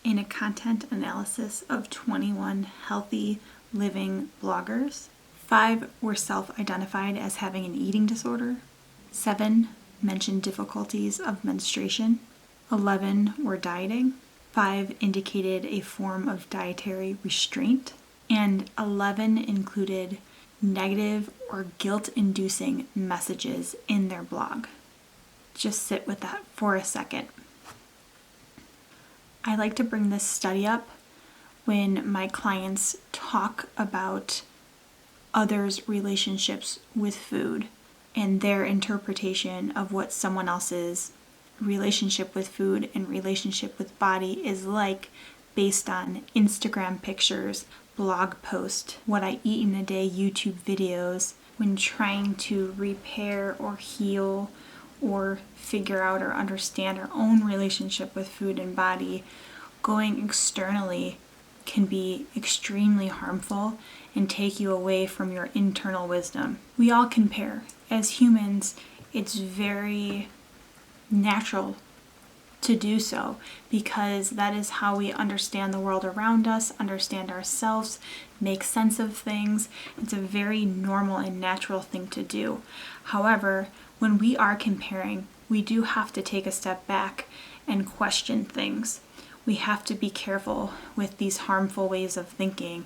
in a content analysis of 21 healthy living bloggers. 5 were self-identified as having an eating disorder. 7 mentioned difficulties of menstruation. 11 were dieting. 5 indicated a form of dietary restraint. And 11 included negative or guilt-inducing messages in their blog. Just sit with that for a second. I like to bring this study up when my clients talk about others' relationships with food and their interpretation of what someone else's relationship with food and relationship with body is like based on Instagram pictures, blog posts, what I eat in a day YouTube videos, when trying to repair or heal or figure out or understand our own relationship with food and body. Going externally can be extremely harmful and take you away from your internal wisdom. We all compare. As humans, it's very natural to do so because that is how we understand the world around us, understand ourselves, make sense of things. It's a very normal and natural thing to do. However, when we are comparing, we do have to take a step back and question things. We have to be careful with these harmful ways of thinking,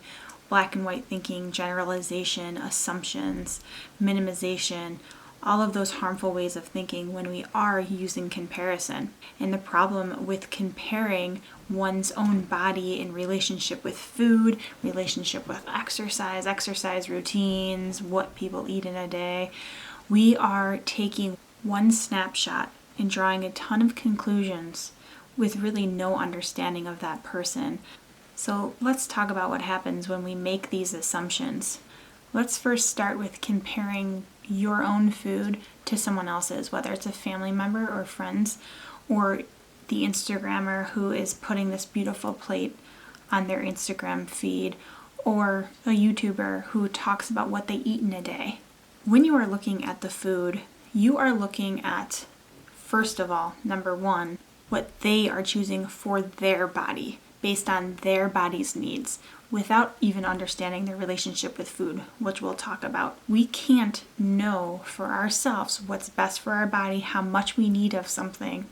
black and white thinking, generalization, assumptions, minimization, all of those harmful ways of thinking when we are using comparison. And the problem with comparing one's own body in relationship with food, relationship with exercise routines, what people eat in a day, we are taking one snapshot and drawing a ton of conclusions with really no understanding of that person. So let's talk about what happens when we make these assumptions. Let's first start with comparing your own food to someone else's, whether it's a family member or friends, or the Instagrammer who is putting this beautiful plate on their Instagram feed, or a YouTuber who talks about what they eat in a day. When you are looking at the food, you are looking at, first of all, number one, what they are choosing for their body, based on their body's needs, without even understanding their relationship with food, which we'll talk about. We can't know for ourselves what's best for our body, how much we need of something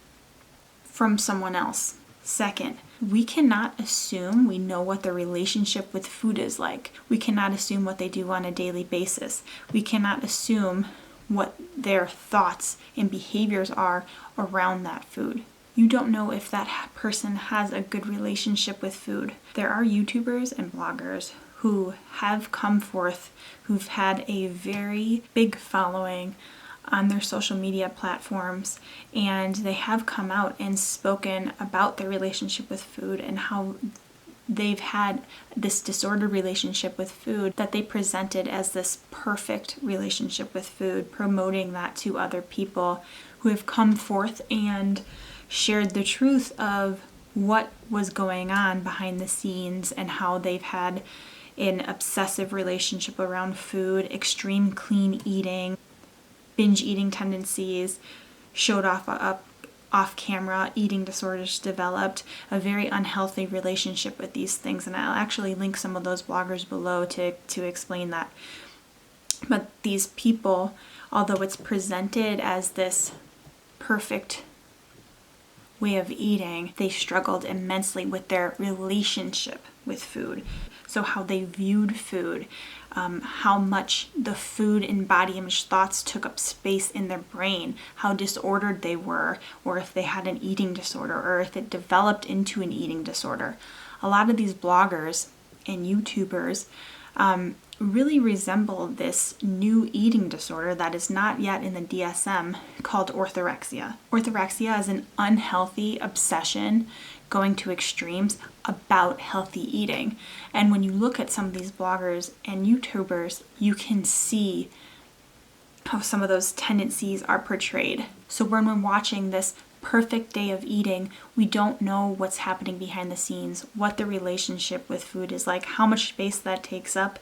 from someone else. Second, we cannot assume we know what their relationship with food is like. We cannot assume what they do on a daily basis. We cannot assume what their thoughts and behaviors are around that food. You don't know if that person has a good relationship with food. There are YouTubers and bloggers who have come forth, who've had a very big following on their social media platforms, and they have come out and spoken about their relationship with food and how they've had this disordered relationship with food that they presented as this perfect relationship with food, promoting that to other people who have come forth and shared the truth of what was going on behind the scenes and how they've had an obsessive relationship around food, extreme clean eating, binge eating tendencies, showed off camera eating disorders developed, a very unhealthy relationship with these things. And I'll actually link some of those bloggers below to explain that. But these people, although it's presented as this perfect way of eating, they struggled immensely with their relationship with food. So how they viewed food, how much the food and body image thoughts took up space in their brain, how disordered they were, or if they had an eating disorder, or if it developed into an eating disorder. A lot of these bloggers and YouTubers really resemble this new eating disorder that is not yet in the DSM called orthorexia. Orthorexia is an unhealthy obsession going to extremes about healthy eating. And when you look at some of these bloggers and YouTubers, you can see how some of those tendencies are portrayed. So when we're watching this perfect day of eating, we don't know what's happening behind the scenes, what the relationship with food is like, how much space that takes up,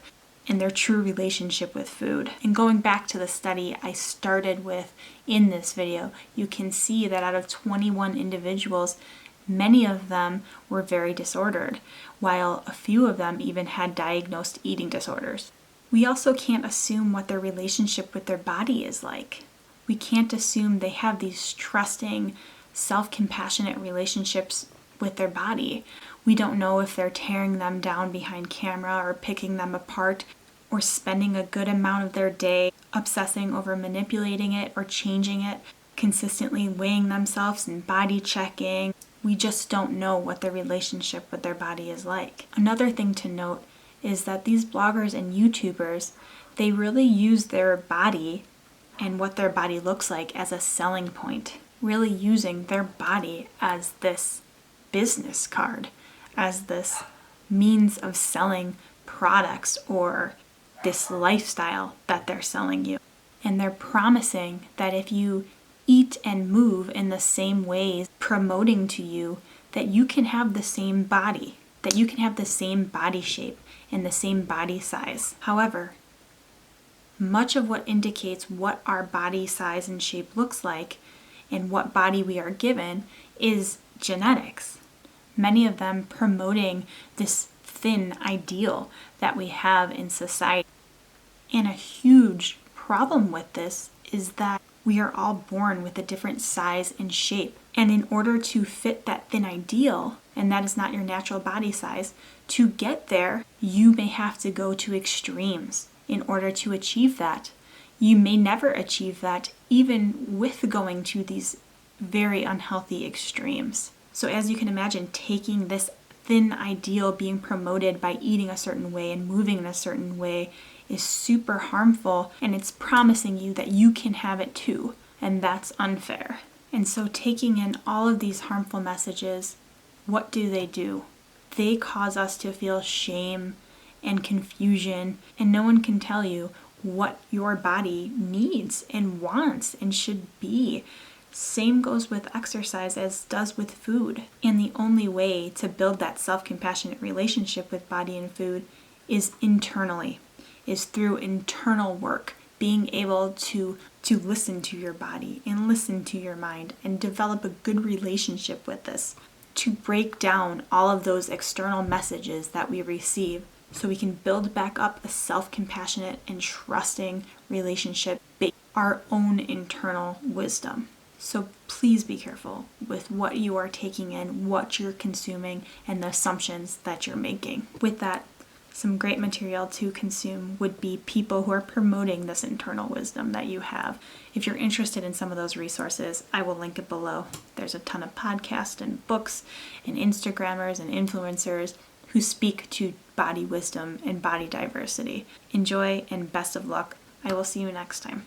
and their true relationship with food. And going back to the study I started with in this video, you can see that out of 21 individuals, Many of them were very disordered, while a few of them even had diagnosed eating disorders. We also can't assume what their relationship with their body is like. We can't assume they have these trusting, self-compassionate relationships with their body. We don't know if they're tearing them down behind camera or picking them apart or spending a good amount of their day obsessing over manipulating it or changing it, consistently weighing themselves and body checking. We just don't know what their relationship with their body is like. Another thing to note is that these bloggers and YouTubers, they really use their body and what their body looks like as a selling point, really using their body as this business card, as this means of selling products or this lifestyle that they're selling you. And they're promising that if you eat and move in the same ways, promoting to you that you can have the same body, that you can have the same body shape and the same body size. However, much of what indicates what our body size and shape looks like and what body we are given is genetics. Many of them promoting this thin ideal that we have in society. And a huge problem with this is that we are all born with a different size and shape. And in order to fit that thin ideal, and that is not your natural body size, to get there, you may have to go to extremes in order to achieve that. You may never achieve that, even with going to these very unhealthy extremes. So as you can imagine, taking this thin ideal being promoted by eating a certain way and moving in a certain way is super harmful, and it's promising you that you can have it too, and that's unfair. And so taking in all of these harmful messages, what do? They cause us to feel shame and confusion, and no one can tell you what your body needs and wants and should be. Same goes with exercise as does with food. And the only way to build that self-compassionate relationship with body and food is internally, is through internal work, being able to listen to your body and listen to your mind and develop a good relationship with this, to break down all of those external messages that we receive so we can build back up a self-compassionate and trusting relationship based on our own internal wisdom. So please be careful with what you are taking in, what you're consuming, and the assumptions that you're making. With that, some great material to consume would be people who are promoting this internal wisdom that you have. If you're interested in some of those resources, I will link it below. There's a ton of podcasts and books and Instagrammers and influencers who speak to body wisdom and body diversity. Enjoy and best of luck. I will see you next time.